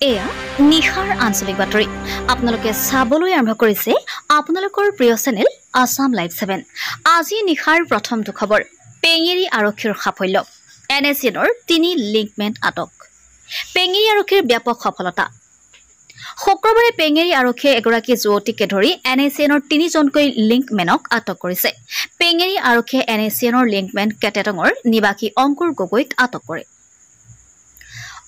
এয়া নিশাৰ আঞ্চলিক বাতৰি আপোনালোকে চাবলৈ আৰম্ভ কৰিছে আপোনালোকৰ প্ৰিয় চেনেল আসাম লাইভ 7 আজি নিশাৰ প্ৰথমটো খবৰ পেঙেৰি আৰক্ষীৰ সাফল্য এনএছএনৰ 3 লিংকমেন আটক পেঙেৰি আৰক্ষীৰ ব্যাপক সফলতা শুক্ৰবাৰে পেঙেৰি আৰক্ষীয়ে এগৰাকী যুৱতীকে ধৰি এনএছএনৰ 3জনকৈ লিংকমেনক আটক কৰিছে পেঙেৰি আৰক্ষীয়ে এনএছএনৰ লিংকমেন কেটেটঙৰ নিবাসী অংকুৰ গগৈক আটক কৰে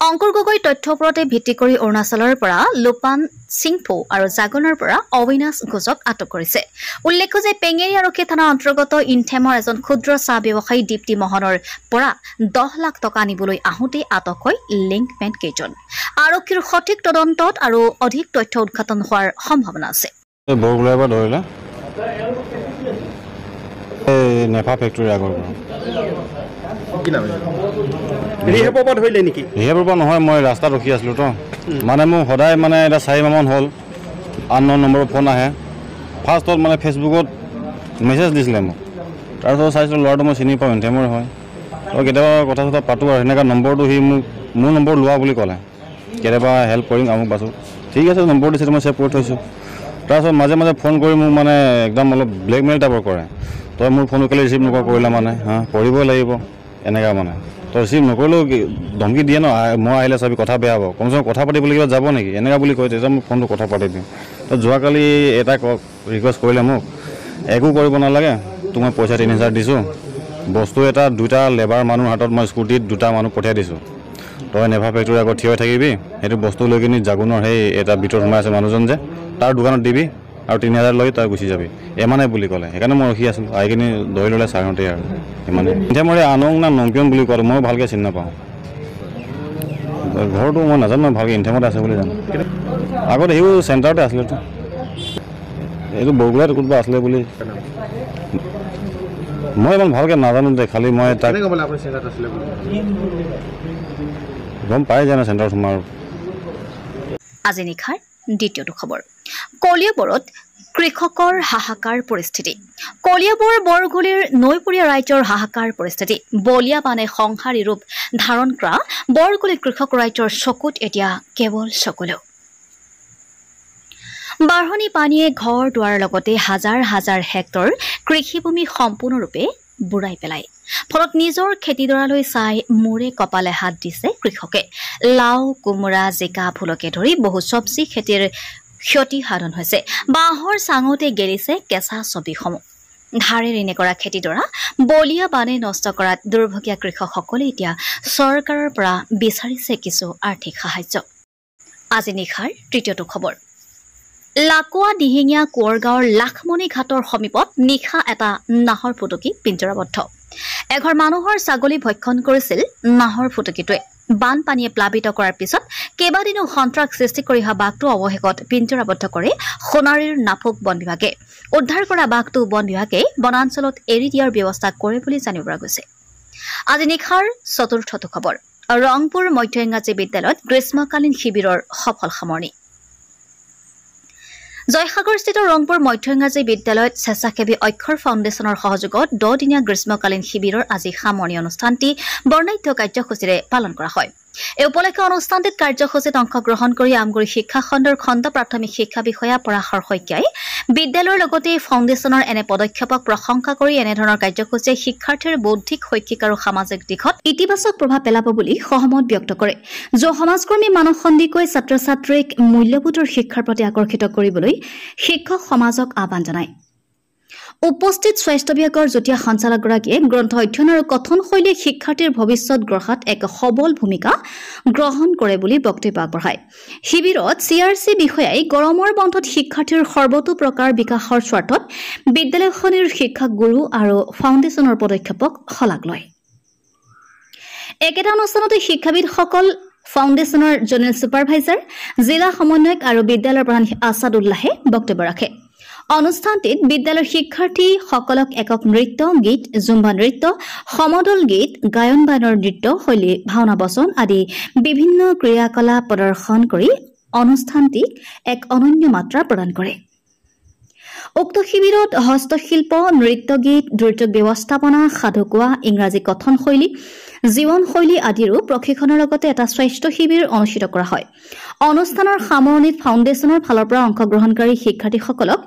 অংকুৰ গগৈ তথ্যৰ ওপৰতে ভিত্তি কৰি অৰুণাচলৰ পৰা লোপান সিংফু আৰু জাগনৰ পৰা অবিনাশ ঘোষক আটক কৰিছে উল্লেখ্য যে পেঙেৰি আৰক্ষী থানা অন্তৰ্গত ইনথেমৰ এজন ক্ষুদ্ৰ চাহ ব্যৱসায়ী দীপ্তি মহনৰ পৰা 10 লাখ টকা নিবলৈ আহোঁতে আটক হয় লিংকমেন কেইজন আৰক্ষীৰ সঠিক তদন্তত আৰু অধিক তথ্য উদ্ঘাটন হোৱাৰ সম্ভাৱনা আছে বৰগুলাইবা ধৰিলা এই নেফা ফেক্টৰী আগৰ কি নাম ৰিহেবত হইলে নেকি ৰিহেবত নহয় মই ৰাস্তাত ৰখি আছিলো তো মানে মোৰ সদায় মানে এটা 4 মাহমান হ'ল আননোন নম্বৰ ফোন আহে ফাৰ্ষ্টত মানে ফেচবুকত মেছেজ দিছিলে মোক তাৰপিছত চাইছিলোঁ ল'ৰাটো মই চিনি পাওঁ ইনথেমৰ হয় তো কেতিয়াবা কথা চথা পাতোঁ আৰু সেনেকুৱা নম্বৰটো সি মোক মোৰ নম্বৰ লোৱা বুলি ক'লে কেতিয়াবা হেল্প কৰিম আমুক বাছোঁ ঠিক আছে নম্বৰ দিছে মই ছেভ কৰি থৈছোঁ তাৰপিছত মাজে মাজে ফোন কৰি মোক মানে একদম অলপ ব্লেকমেইল টাইপৰ কৰে তই মোৰ ফোন কালি ৰিচিভ নকৰিলা মানে কৰিবই লাগিব এনেকুৱা মানে তো ৰিচিভ নকৰিলেও ধমকি দিয়ে ন মই আহিলে চাবি কথা বেয়া হ'ব কমচে কম কথা পাতিবলৈ কিবা যাব নেকি এনেকুৱা বুলি কয় তেতিয়া মোক ফোনটো কথা পাতি দিওঁ তো যোৱাকালি এটা ৰিকুৱেষ্ট কৰিলে মোক একো কৰিব নালাগে তোমাক পইচা 3000 দিছোঁ বস্তু এটা 2টা লেবাৰ মানুহৰ হাতত মই স্কুটিত 2টা মানুহ পঠিয়াই দিছোঁ তই নেভা ফেক্টৰী আগত থিয় হৈ থাকিবি সেইটো বস্তু লৈ কিনি জাগুনৰ সেই এটা ভিতৰত সোমাই আছে মানুহজন যে তাৰ দোকানত দিবি আৰু 3000 লৈ তই গুচি যাবি এমানে বুলি ক'লে সেইকাৰণে মই ৰখি আছিলোঁ আহি কিনি ধৰি ল'লে চাৰহতে আৰু ইমানে এতিয়া মই আনং না নংকিয়ন বুলি কওঁ মই ভালকৈ চিনি নাপাওঁ ঘৰটো মই নাজানো মই ভালকৈ ইনথেমতে আছে বুলি জানো আগত সিও চেণ্টাৰতে আছিলেতো এইটো বৰগুলাত কোনোবা আছিলে বুলি মই ইমান ভালকৈ নাজানো দে খালি মই তাক গম পাই জানো চেণ্টাৰত সোমাৰ আজি নিশাৰ দ্বিতীয়টো খবৰ কলিয়াবৰত কৃষকৰ হাহাকাৰ পৰিস্থিতি কলিয়াবৰ বৰগুলিৰ নৈপৰীয়া ৰাজ্যৰ হাহাকাৰ পৰিস্থিতি বলিয়া বানে সংহাৰী ৰূপ ধাৰণ কৰা বৰগুলি কৃষক ৰাজ্যৰ চকুত এতিয়া কেৱল চকুলো বাঢ়নি পানীয়ে ঘৰ দুৱাৰ লগতে হাজাৰ হাজাৰ হেক্টৰ কৃষিভূমি সম্পূৰ্ণৰূপে বুঢ়াই পেলায় ফলত নিজৰ খেতিডৰালৈ চাই মূৰে কপালে হাত দিছে কৃষকে লাও কোমোৰা জিকা ফুলকে ধৰি বহু চব্জি খেতিৰ ক্ষতি সাধন হৈছে বাঁহৰ চাঙতে গেলিছে কেঁচা ছবিসমূহ ধাৰে ঋণে কৰা খেতিডৰা বলিয়া বানে নষ্ট কৰাত দুৰ্ভগীয়া কৃষকসকলে এতিয়া চৰকাৰৰ পৰা বিচাৰিছে কিছু আৰ্থিক সাহায্য আজি নিশাৰ তৃতীয়টো খবৰ লাকুৱা দিহিঙীয়া কোঁৱৰগাঁৱৰ লাখমণি ঘাটৰ সমীপত নিশা এটা নাহৰ ফুটুকি পিঞ্জৰাবদ্ধ এঘৰ মানুহৰ ছাগলী ভক্ষণ কৰিছিল নাহৰ ফুটুকিটোৱে বানপানীয়ে প্লাবিত কৰাৰ পিছত কেইবাদিনো সন্ত্ৰাস সৃষ্টি কৰি অহা বাঘটো অৱশেষত পিঞ্জৰাবদ্ধ কৰে সোণাৰীৰ নাফুক বন বিভাগে উদ্ধাৰ কৰা বাঘটো বন বিভাগে বনাঞ্চলত এৰি দিয়াৰ ব্যৱস্থা কৰে বুলি জানিব পৰা গৈছে আজি নিশাৰ চতুৰ্থটো খবৰ ৰংপুৰ মধ্য ইংৰাজী বিদ্যালয়ত গ্ৰীষ্মকালীন শিবিৰৰ সফল সামৰণি জয়সাগৰস্থিত ৰংপুৰ মধ্য ইংৰাজী বিদ্যালয়ত স্বেচ্ছাসেৱী অক্ষৰ ফাউণ্ডেশ্যনৰ সহযোগত 10 দিনীয়া গ্ৰীষ্মকালীন শিবিৰৰ আজি সামৰণি অনুষ্ঠানটি বৰ্ণাঢ্য কাৰ্যসূচীৰে পালন কৰা হয় এই উপলক্ষে অনুষ্ঠানটিত কাৰ্যসূচীত অংশগ্ৰহণ কৰি আমগুৰি শিক্ষা খণ্ডৰ খণ্ড প্ৰাথমিক শিক্ষা বিষয়া পৰাশৰ শইকীয়াই বিদ্যালয়ৰ লগতে ফাউণ্ডেশ্যনৰ এনে পদক্ষেপক প্ৰশংসা কৰি এনেধৰণৰ কাৰ্যসূচীয়ে শিক্ষাৰ্থীৰ বৌদ্ধিক শৈক্ষিক আৰু সামাজিক দিশত ইতিবাচক প্ৰভাৱ পেলাব বুলি সহমত ব্যক্ত কৰে সমাজকৰ্মী মানস সন্দিকৈ ছাত্ৰ ছাত্ৰীক মূল্যবোধৰ শিক্ষাৰ প্ৰতি আকৰ্ষিত কৰিবলৈ শিক্ষক সমাজক আহ্বান জনায় উপস্থিত স্বাস্থ্য বিভাগৰ যুটীয়া সঞ্চালকগৰাকীয়ে গ্ৰন্থ অধ্যয়ন আৰু কথনশৈলীয়ে শিক্ষাৰ্থীৰ ভৱিষ্যত গঢ়াত এক সবল ভূমিকা গ্ৰহণ কৰে বুলি বক্তব্য আগবঢ়ায় শিবিৰত চিআৰচি বিষয়াই গৰমৰ বন্ধত শিক্ষাৰ্থীৰ সৰ্বতো প্ৰকাৰ বিকাশৰ স্বাৰ্থত বিদ্যালয়খনৰ শিক্ষা গুৰু আৰু ফাউণ্ডেশ্যনৰ পদক্ষেপক শলাগ লয় একেটা অনুষ্ঠানতে শিক্ষাবিদসকল ফাউণ্ডেশ্যনৰ জেনেৰেল ছুপাৰভাইজাৰ জিলা সমন্বয়ক আৰু বিদ্যালয়ৰ প্ৰধান আছাদুল্লাহে বক্তব্য ৰাখে অনুষ্ঠানটিত বিদ্যালয়ৰ শিক্ষাৰ্থীসকলক একক নৃত্য গীত জুম্বা নৃত্য সমদল গীত গায়ন বায়নৰ নৃত্য শৈলী ভাওনা বচন আদি বিভিন্ন ক্ৰিয়াকলাপ প্ৰদৰ্শন কৰি অনুষ্ঠানটিক এক অনন্য মাত্ৰা প্ৰদান কৰে উক্ত শিবিৰত হস্তশিল্প নৃত্য গীত দুৰ্যোগ ব্যৱস্থাপনা সাধু কোৱা ইংৰাজী কথন শৈলী জীৱনশৈলী আদিৰো প্ৰশিক্ষণৰ লগতে এটা স্বাস্থ্য শিবিৰ অনুষ্ঠিত কৰা হয় অনুষ্ঠানৰ সামৰণিত ফাউণ্ডেশ্যনৰ ফালৰ পৰা অংশগ্ৰহণকাৰী শিক্ষাৰ্থীসকলক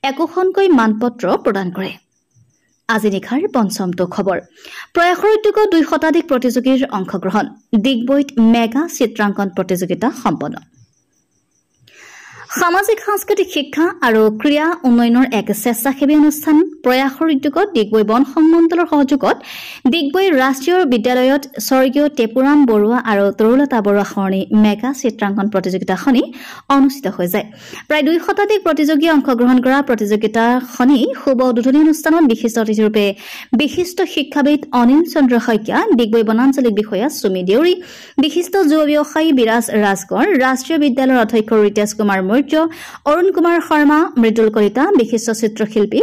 একোখনকৈ মানপত্ৰ প্ৰদান কৰে আজি নিশাৰ পঞ্চমটো খবৰ প্ৰয়াসৰ উদ্যোগত 2 শতাধিক প্ৰতিযোগীৰ অংশগ্ৰহণ ডিগবৈত মেগা চিত্ৰাংকন প্ৰতিযোগিতা সম্পন্ন সামাজিক সাংস্কৃতিক শিক্ষা আৰু ক্ৰীড়া উন্নয়নৰ এক স্বেচ্ছাসেৱী অনুষ্ঠান প্ৰয়াসৰ উদ্যোগত ডিগবৈ বন সংমণ্ডলৰ সহযোগত ডিগবৈ ৰাষ্ট্ৰীয় বিদ্যালয়ত স্বৰ্গীয় টেপুৰাম বৰুৱা আৰু তৰুলতা বৰুৱা সৰণী মেগা চিত্ৰাংকন প্ৰতিযোগিতাখনি অনুষ্ঠিত হৈ যায় প্ৰায় 2 শতাধিক প্ৰতিযোগী অংশগ্ৰহণ কৰা প্ৰতিযোগিতাখনি শুভ উদ্বোধনী অনুষ্ঠানত বিশিষ্ট অতিথিৰূপে বিশিষ্ট শিক্ষাবিদ অনিল চন্দ্ৰ শইকীয়া ডিগবৈ বনাঞ্চলিক বিষয়া সুমি দেউৰী বিশিষ্ট যুৱ ব্যৱসায়ী বিৰাজ ৰাজগড় ৰাষ্ট্ৰীয় বিদ্যালয়ৰ অধ্যক্ষ ৰিতেশ কুমাৰ অৰুণ কুমাৰ শৰ্মা মৃদুল কলিতা বিশিষ্ট চিত্ৰশিল্পী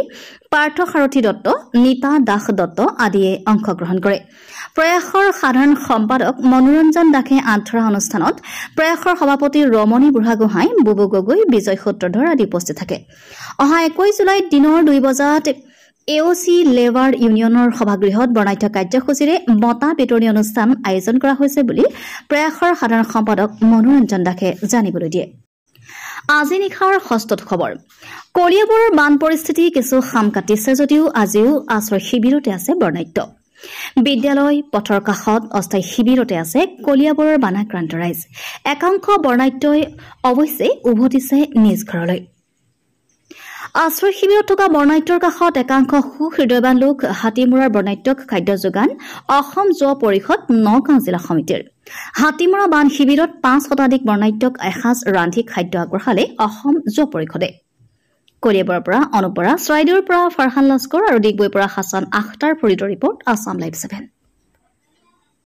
পাৰ্থ সাৰথী দত্ত নীতা দাস দত্ত আদিয়ে অংশগ্ৰহণ কৰে প্ৰয়াসৰ সাধাৰণ সম্পাদক মনোৰঞ্জন দাসে আন্তৰা অনুষ্ঠানত প্ৰয়াসৰ সভাপতি ৰমণী বুঢ়াগোহাঁই বুবু গগৈ বিজয় সূত্ৰধৰ আদি উপস্থিত থাকে অহা 21 জুলাইত দিনৰ 2 বজাত এওচি লেবাৰ ইউনিয়নৰ সভাগৃহত বৰ্ণাঢ্য কাৰ্যসূচীৰে বঁটা বিতৰণী অনুষ্ঠান আয়োজন কৰা হৈছে বুলি প্ৰয়াসৰ সাধাৰণ সম্পাদক মনোৰঞ্জন দাসে জানিবলৈ দিয়ে আজি নিশাৰ ষষ্ঠটো খবৰ কলিয়াবৰৰ বান পৰিস্থিতি কিছু খাম কাটিছে যদিও আজিও আশ্ৰয় শিবিৰতে আছে বৰ্ণাঢ্য বিদ্যালয় পথৰ কাষত অস্থায়ী শিবিৰতে আছে কলিয়াবৰৰ বানাক্ৰান্ত ৰাইজ একাংশ বৰ্ণাঢ্যই অৱশ্যে উভতিছে নিজ ঘৰলৈ আশ্ৰয় শিবিৰত থকা বৰ্ণাঢ্যৰ কাষত একাংশ সুহৃদয়বান লোক হাতীমূৰাৰ বৰ্ণাঢ্যক খাদ্য যোগান অসম যুৱ পৰিষদ নগাঁও জিলা সমিতিৰ হাতীমৰা বান শিবিৰত 5 শতাধিক বৰ্ণাঢ্যক এসাঁজ ৰান্ধি খাদ্য আগবঢ়ালে অসম যুৱ পৰিষদে কলিয়াবৰৰ পৰা অনুপৰা চৰাইদেউৰ পৰা ফাৰহান লস্কৰ আৰু ডিগবৈৰ পৰা হাছান আখতাৰ ফৰিদৰ ৰিপৰ্ট আছাম লাইভ 7